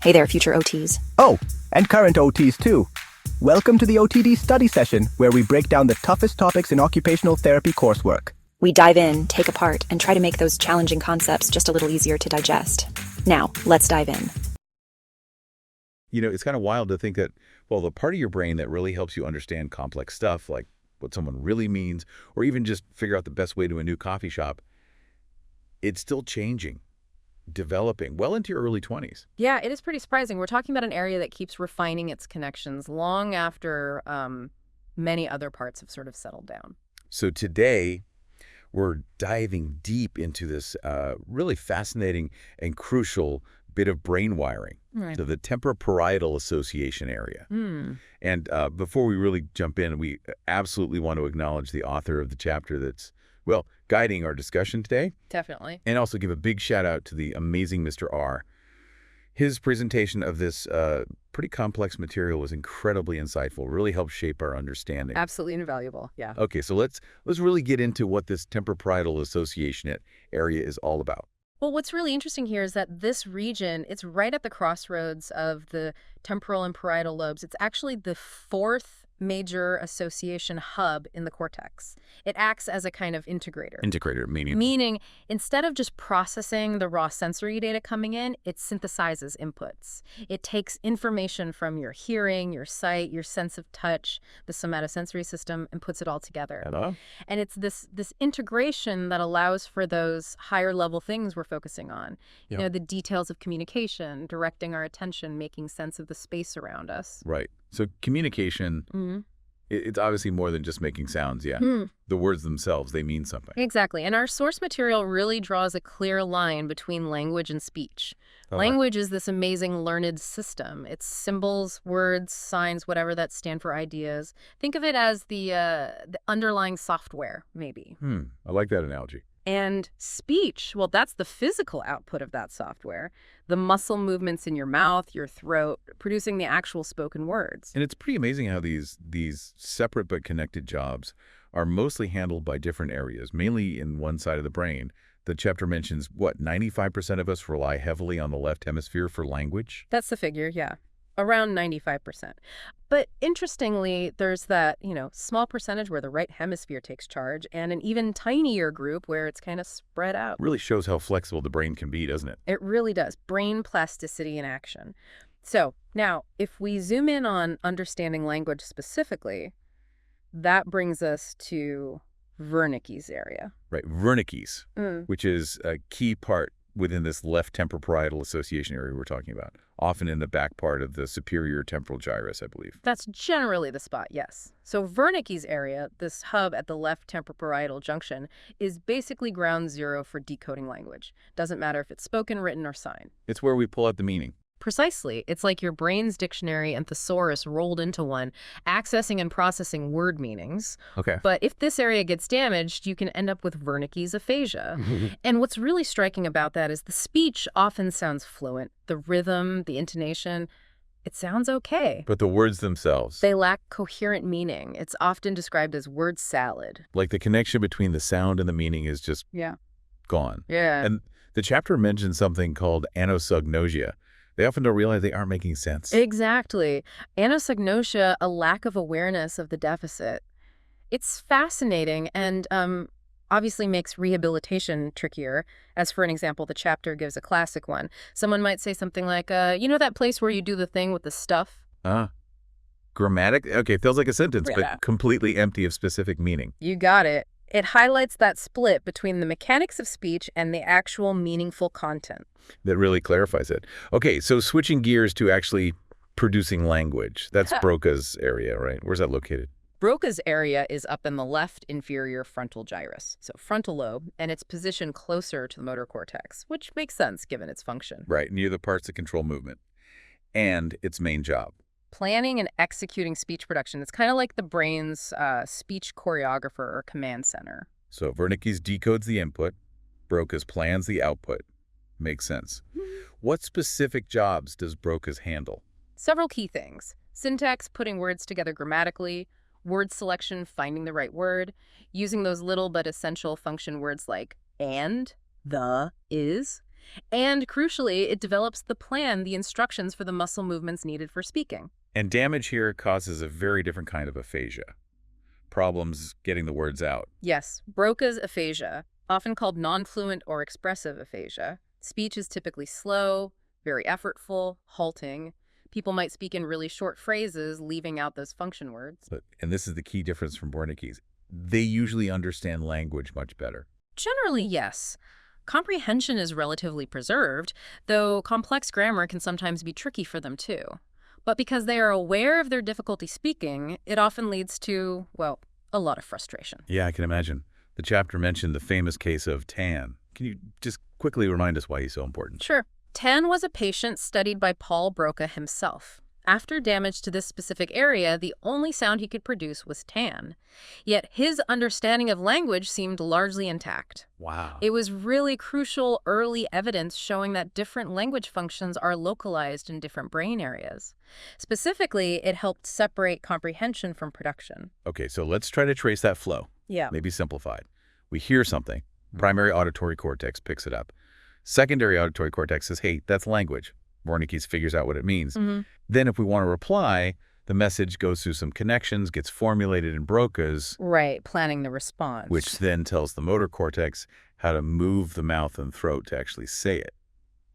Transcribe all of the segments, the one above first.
Hey there, future OTs. Oh, and current OTs too. Welcome to the OTD study session, where we break down the toughest topics in occupational therapy coursework. We dive in, take apart, and try to make those challenging concepts just a little easier to digest. Now, let's dive in. You know, it's kind of wild to think that, well, the part of your brain that really helps you understand complex stuff, like what someone really means, or even just figure out the best way to a new coffee shop, it's still changing, developing well into your early 20s. Yeah, it is pretty surprising. We're talking about an area that keeps refining its connections long after many other parts have sort of settled down. So today, we're diving deep into this really fascinating and crucial bit of brain wiring, to the temporoparietal association area. And before we really jump in, we absolutely want to acknowledge the author of the chapter that's, well, guiding our discussion today. Definitely. And also give a big shout out to the amazing Mr. R. His presentation of this pretty complex material was incredibly insightful, really helped shape our understanding. Absolutely invaluable, yeah. Okay, so let's really get into what this temporoparietal association area is all about. Well, what's really interesting here is that this region, it's right at the crossroads of the temporal and parietal lobes. It's actually the fourth major association hub in the cortex. It acts as a kind of integrator. Integrator, meaning? Meaning, instead of just processing the raw sensory data coming in, it synthesizes inputs. It takes information from your hearing, your sight, your sense of touch, the somatosensory system, and puts it all together. Hello? And it's this integration that allows for those higher level things we're focusing on. Yep. You know, the details of communication, directing our attention, making sense of the space around us. Right. So communication, it's obviously more than just making sounds, yeah. The words themselves, they mean something. Exactly. And our source material really draws a clear line between language and speech. Language is this amazing learned system. It's symbols, words, signs, whatever that stand for ideas. Think of it as the underlying software, maybe. I like that analogy. And speech, well, that's the physical output of that software. The muscle movements in your mouth, your throat, producing the actual spoken words. And it's pretty amazing how these separate but connected jobs are mostly handled by different areas, mainly in one side of the brain. The chapter mentions, 95% of us rely heavily on the left hemisphere for language? That's the figure, yeah. Around 95%. But interestingly, there's that, small percentage where the right hemisphere takes charge, and an even tinier group where it's kind of spread out. Really shows how flexible the brain can be, doesn't it? It really does. Brain plasticity in action. So now, if we zoom in on understanding language specifically, that brings us to Wernicke's area. Right, Wernicke's, which is a key part within this left temporoparietal association area we're talking about, often in the back part of the superior temporal gyrus, I believe. That's generally the spot, yes. So Wernicke's area, this hub at the left temporoparietal junction, is basically ground zero for decoding language. Doesn't matter if it's spoken, written, or sign. It's where we pull out the meaning. Precisely. It's like your brain's dictionary and thesaurus rolled into one, accessing and processing word meanings. Okay. But if this area gets damaged, you can end up with Wernicke's aphasia. And what's really striking about that is the speech often sounds fluent. The rhythm, the intonation, it sounds okay. But the words themselves? They lack coherent meaning. It's often described as word salad. Like the connection between the sound and the meaning is just gone. Yeah. And the chapter mentions something called anosognosia. They often don't realize they aren't making sense. Exactly. Anosognosia, a lack of awareness of the deficit. It's fascinating and obviously makes rehabilitation trickier. As for an example, the chapter gives a classic one. Someone might say something like, you know that place where you do the thing with the stuff? Grammatic? Okay, feels like a sentence, but completely empty of specific meaning. You got it. It highlights that split between the mechanics of speech and the actual meaningful content. That really clarifies it. Okay, so switching gears to actually producing language. That's Broca's area, right? Where's that located? Broca's area is up in the left inferior frontal gyrus, so frontal lobe, and it's positioned closer to the motor cortex, which makes sense given its function. Right, near the parts that control movement. And its main job. Planning and executing speech production. It's kind of like the brain's speech choreographer or command center. So Wernicke's decodes the input, Broca's plans the output. Makes sense. What specific jobs does Broca's handle? Several key things. Syntax, putting words together grammatically, word selection, finding the right word, using those little but essential function words like and, the, is, And crucially, it develops the plan, the instructions for the muscle movements needed for speaking. And damage here causes a very different kind of aphasia. Problems getting the words out. Yes, Broca's aphasia, often called non-fluent or expressive aphasia. Speech is typically slow, very effortful, halting. People might speak in really short phrases, leaving out those function words. And this is the key difference from Wernicke's. They usually understand language much better. Generally, yes. Comprehension is relatively preserved, though complex grammar can sometimes be tricky for them too. But because they are aware of their difficulty speaking, it often leads to, well, a lot of frustration. Yeah, I can imagine. The chapter mentioned the famous case of Tan. Can you just quickly remind us why he's so important? Sure. Tan was a patient studied by Paul Broca himself. After damage to this specific area, the only sound he could produce was tan. Yet his understanding of language seemed largely intact. Wow. It was really crucial early evidence showing that different language functions are localized in different brain areas. Specifically, it helped separate comprehension from production. Okay, so let's try to trace that flow. Yeah. Maybe simplified. We hear something. Primary auditory cortex picks it up. Secondary auditory cortex says, hey, that's language. Wernicke's figures out what it means. Then if we want to reply, the message goes through some connections, gets formulated in Broca's. Right, planning the response. Which then tells the motor cortex how to move the mouth and throat to actually say it.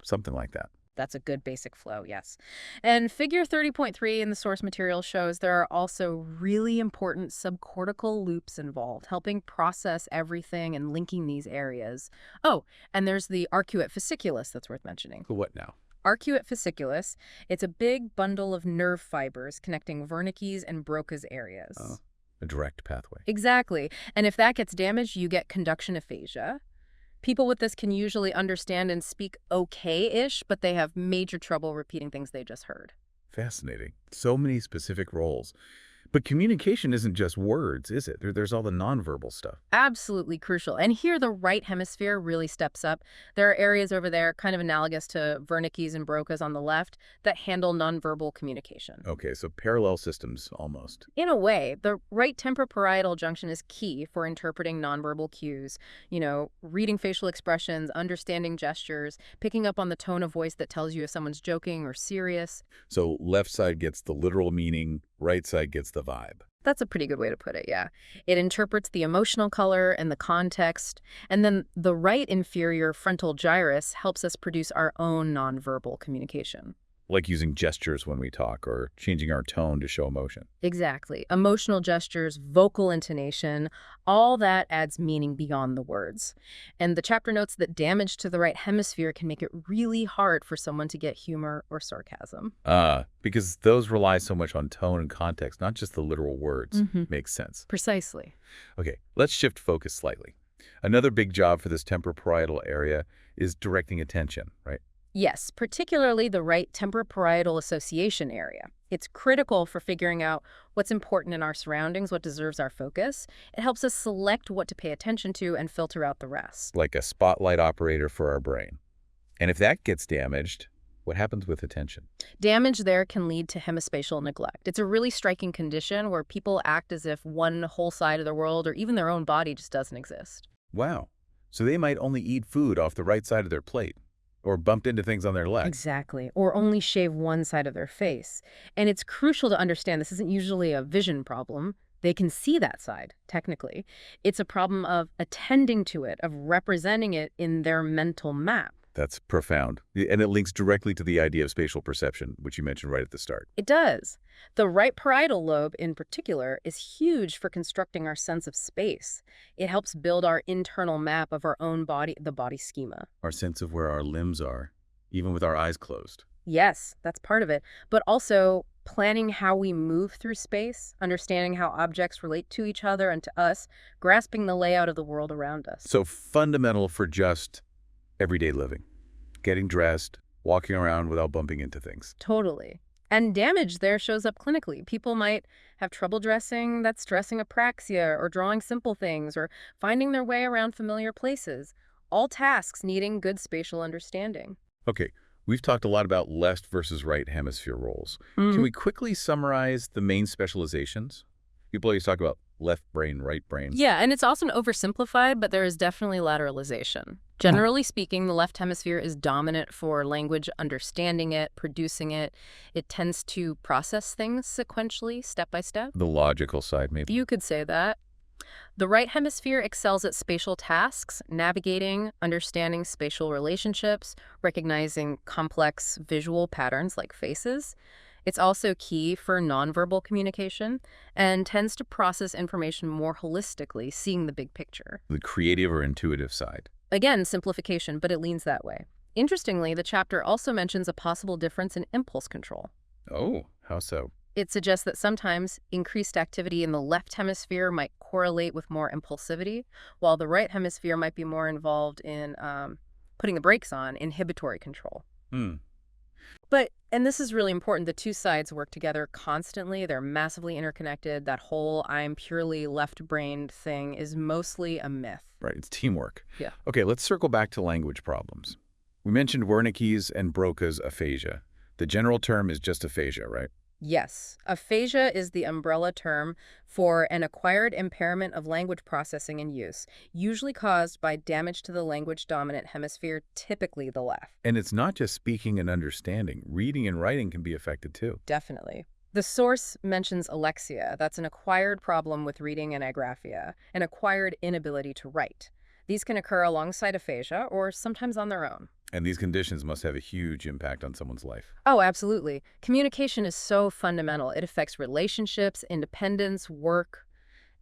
Something like that. That's a good basic flow, yes. And figure 30.3 in the source material shows there are also really important subcortical loops involved, helping process everything and linking these areas. Oh, and there's the arcuate fasciculus that's worth mentioning. What now? Arcuate fasciculus, it's a big bundle of nerve fibers connecting Wernicke's and Broca's areas. Oh, a direct pathway. Exactly. And if that gets damaged, you get conduction aphasia. People with this can usually understand and speak okay-ish, but they have major trouble repeating things they just heard. Fascinating. So many specific roles. But communication isn't just words, is it? There's all the nonverbal stuff. Absolutely crucial. And here the right hemisphere really steps up. There are areas over there, kind of analogous to Wernicke's and Broca's on the left, that handle nonverbal communication. Okay, so parallel systems almost. In a way, the right temporoparietal junction is key for interpreting nonverbal cues. You know, reading facial expressions, understanding gestures, picking up on the tone of voice that tells you if someone's joking or serious. So left side gets the literal meaning, right side gets the vibe. That's a pretty good way to put it, yeah. It interprets the emotional color and the context, and then the right inferior frontal gyrus helps us produce our own nonverbal communication. Like using gestures when we talk or changing our tone to show emotion. Exactly. Emotional gestures, vocal intonation, all that adds meaning beyond the words. And the chapter notes that damage to the right hemisphere can make it really hard for someone to get humor or sarcasm. Because those rely so much on tone and context, not just the literal words. Makes sense. Precisely. Okay, let's shift focus slightly. Another big job for this temporoparietal area is directing attention, right? Yes, particularly the right temporoparietal association area. It's critical for figuring out what's important in our surroundings, what deserves our focus. It helps us select what to pay attention to and filter out the rest. Like a spotlight operator for our brain. And if that gets damaged, what happens with attention? Damage there can lead to hemispatial neglect. It's a really striking condition where people act as if one whole side of the world or even their own body just doesn't exist. Wow. So they might only eat food off the right side of their plate. Or bumped into things on their legs. Exactly. Or only shave one side of their face. And it's crucial to understand this isn't usually a vision problem. They can see that side, technically. It's a problem of attending to it, of representing it in their mental map. That's profound. And it links directly to the idea of spatial perception, which you mentioned right at the start. It does. The right parietal lobe, in particular, is huge for constructing our sense of space. It helps build our internal map of our own body, the body schema. Our sense of where our limbs are, even with our eyes closed. Yes, that's part of it. But also planning how we move through space, understanding how objects relate to each other and to us, grasping the layout of the world around us. So fundamental for just everyday living. Getting dressed, walking around without bumping into things. Totally. And damage there shows up clinically. People might have trouble dressing, that's stressing apraxia, or drawing simple things, or finding their way around familiar places. All tasks needing good spatial understanding. Okay, we've talked a lot about left versus right hemisphere roles. Can we quickly summarize the main specializations? People always talk about left brain, right brain. Yeah, and it's often oversimplified, but there is definitely lateralization. Generally speaking, the left hemisphere is dominant for language understanding it, producing it. It tends to process things sequentially, step by step. The logical side, maybe. You could say that. The right hemisphere excels at spatial tasks, navigating, understanding spatial relationships, recognizing complex visual patterns like faces. It's also key for nonverbal communication and tends to process information more holistically, seeing the big picture. The creative or intuitive side. Again, simplification, but it leans that way. Interestingly, the chapter also mentions a possible difference in impulse control. Oh, how so? It suggests that sometimes increased activity in the left hemisphere might correlate with more impulsivity, while the right hemisphere might be more involved in putting the brakes on, inhibitory control. But, and this is really important, the two sides work together constantly. They're massively interconnected. That whole I'm purely left-brained thing is mostly a myth. Right, it's teamwork. Yeah. Okay, let's circle back to language problems. We mentioned Wernicke's and Broca's aphasia. The general term is just aphasia, right? Yes. Aphasia is the umbrella term for an acquired impairment of language processing and use, usually caused by damage to the language-dominant hemisphere, typically the left. And it's not just speaking and understanding. Reading and writing can be affected too. Definitely. The source mentions alexia. That's an acquired problem with reading and agraphia, an acquired inability to write. These can occur alongside aphasia or sometimes on their own. And these conditions must have a huge impact on someone's life. Oh, absolutely. Communication is so fundamental. It affects relationships, independence, work,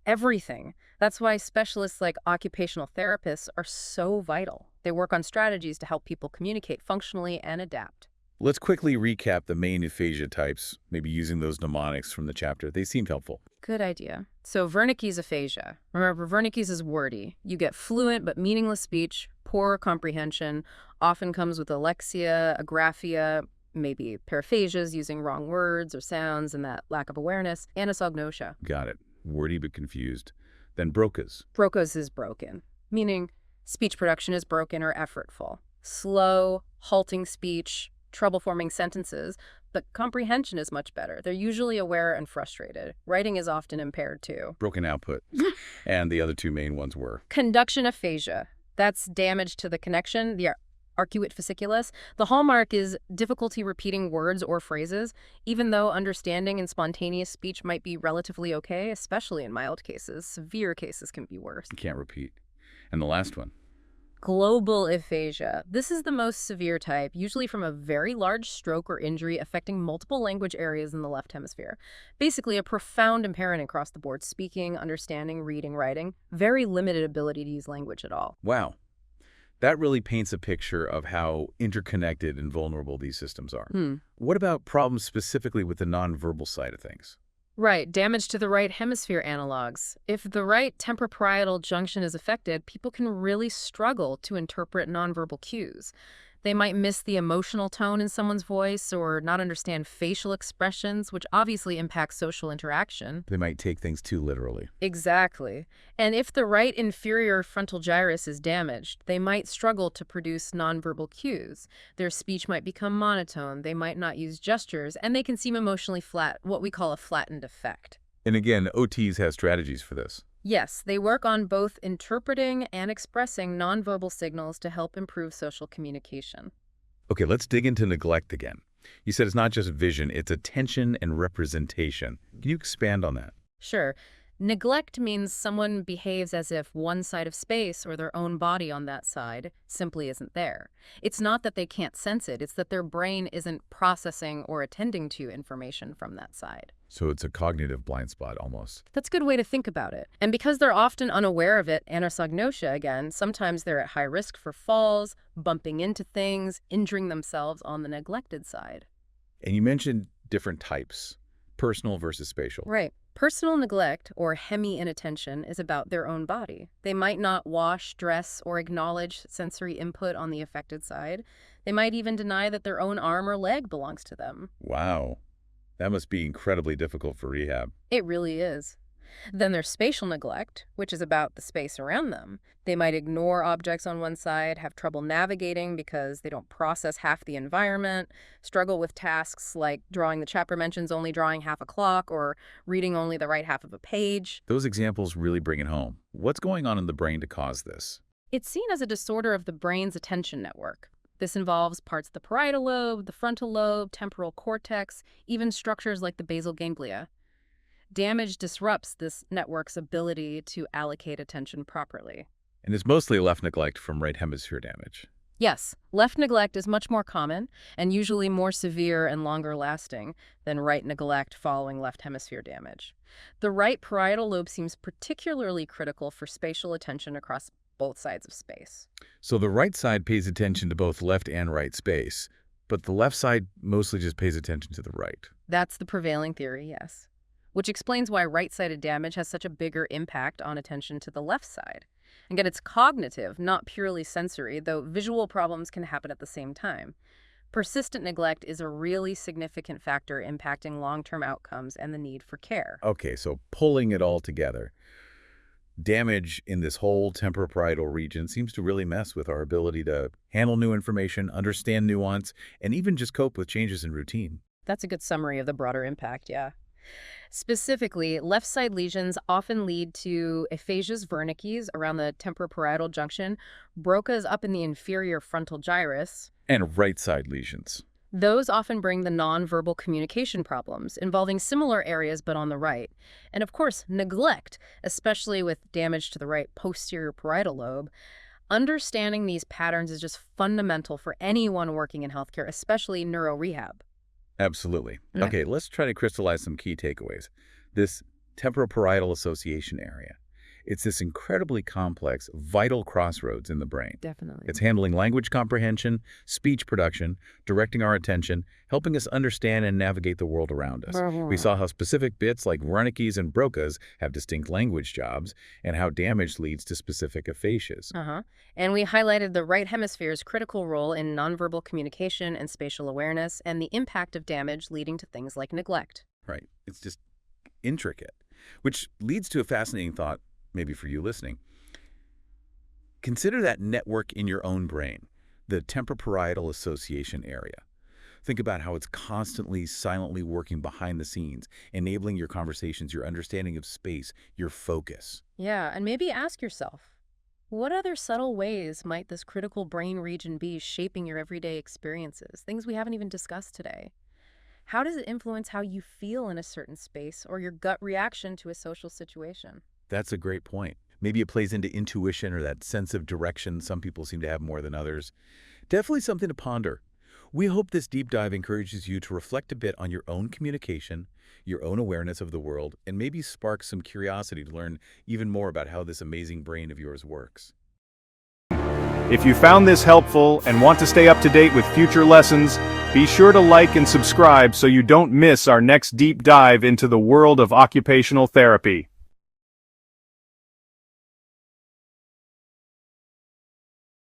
everything. That's why specialists like occupational therapists are so vital. They work on strategies to help people communicate functionally and adapt. Let's quickly recap the main aphasia types, maybe using those mnemonics from the chapter. They seemed helpful. Good idea. So Wernicke's aphasia. Remember, Wernicke's is wordy. You get fluent but meaningless speech, poor comprehension, often comes with alexia, agraphia, maybe paraphasias using wrong words or sounds, and that lack of awareness, anosognosia. Got it. Wordy but confused. Then Broca's. Broca's is broken, meaning speech production is broken or effortful. Slow, halting speech, trouble forming sentences, but comprehension is much better. They're usually aware and frustrated. Writing is often impaired too. Broken output. And the other two main ones were? Conduction aphasia. That's damage to the connection, the arcuate fasciculus. The hallmark is difficulty repeating words or phrases, even though understanding and spontaneous speech might be relatively okay, especially in mild cases. Severe cases can be worse. You can't repeat. And the last one? Global aphasia. This is the most severe type, usually from a very large stroke or injury affecting multiple language areas in the left hemisphere. Basically, a profound impairment across the board, speaking, understanding, reading, writing, very limited ability to use language at all. Wow. That really paints a picture of how interconnected and vulnerable these systems are. What about problems specifically with the nonverbal side of things? Right, damage to the right hemisphere analogs. If the right temporoparietal junction is affected, people can really struggle to interpret nonverbal cues. They might miss the emotional tone in someone's voice or not understand facial expressions, which obviously impacts social interaction. They might take things too literally. Exactly. And if the right inferior frontal gyrus is damaged, they might struggle to produce nonverbal cues. Their speech might become monotone, they might not use gestures, and they can seem emotionally flat, what we call a flattened effect. And again, OTs have strategies for this. Yes, they work on both interpreting and expressing nonverbal signals to help improve social communication. Okay, let's dig into neglect again. You said it's not just vision, it's attention and representation. Can you expand on that? Sure. Neglect means someone behaves as if one side of space or their own body on that side simply isn't there. It's not that they can't sense it, it's that their brain isn't processing or attending to information from that side. So it's a cognitive blind spot almost. That's a good way to think about it. And because they're often unaware of it, anosognosia again, sometimes they're at high risk for falls, bumping into things, injuring themselves on the neglected side. And you mentioned different types, personal versus spatial. Right. Personal neglect, or hemi-inattention, is about their own body. They might not wash, dress, or acknowledge sensory input on the affected side. They might even deny that their own arm or leg belongs to them. Wow. That must be incredibly difficult for rehab. It really is. Then there's spatial neglect, which is about the space around them. They might ignore objects on one side, have trouble navigating because they don't process half the environment, struggle with tasks like drawing the chapter mentions only drawing half a clock or reading only the right half of a page. Those examples really bring it home. What's going on in the brain to cause this? It's seen as a disorder of the brain's attention network. This involves parts of the parietal lobe, the frontal lobe, temporal cortex, even structures like the basal ganglia. Damage disrupts this network's ability to allocate attention properly. And it's mostly left neglect from right hemisphere damage. Yes, left neglect is much more common and usually more severe and longer lasting than right neglect following left hemisphere damage. The right parietal lobe seems particularly critical for spatial attention across both sides of space. So the right side pays attention to both left and right space, but the left side mostly just pays attention to the right. That's the prevailing theory, yes. Which explains why right-sided damage has such a bigger impact on attention to the left side. Again, it's cognitive, not purely sensory, though visual problems can happen at the same time. Persistent neglect is a really significant factor impacting long-term outcomes and the need for care. Okay, so pulling it all together. Damage in this whole temporoparietal region seems to really mess with our ability to handle new information, understand nuance, and even just cope with changes in routine. That's a good summary of the broader impact, yeah. Specifically, left side lesions often lead to aphasias wernicke's around the temporoparietal junction, broca's up in the inferior frontal gyrus, And right side lesions. Those often bring the nonverbal communication problems, involving similar areas but on the right. And of course, neglect, especially with damage to the right posterior parietal lobe. Understanding these patterns is just fundamental for anyone working in healthcare, especially neurorehab. Absolutely. Yeah. Okay, let's try to crystallize some key takeaways. This temporoparietal association area. It's this incredibly complex, vital crossroads in the brain. Definitely. It's handling language comprehension, speech production, directing our attention, helping us understand and navigate the world around us. We saw how specific bits like Wernicke's and Broca's have distinct language jobs, and how damage leads to specific aphasias. And we highlighted the right hemisphere's critical role in nonverbal communication and spatial awareness, and the impact of damage leading to things like neglect. Right. It's just intricate, which leads to a fascinating thought, maybe for you listening. Consider that network in your own brain, the temporoparietal association area. Think about how it's constantly, silently working behind the scenes, enabling your conversations, your understanding of space, your focus. Yeah, and maybe ask yourself, what other subtle ways might this critical brain region be shaping your everyday experiences, things we haven't even discussed today? How does it influence how you feel in a certain space or your gut reaction to a social situation? That's a great point. Maybe it plays into intuition or that sense of direction some people seem to have more than others. Definitely something to ponder. We hope this deep dive encourages you to reflect a bit on your own communication, your own awareness of the world, and maybe spark some curiosity to learn even more about how this amazing brain of yours works. If you found this helpful and want to stay up to date with future lessons, be sure to like and subscribe so you don't miss our next deep dive into the world of occupational therapy.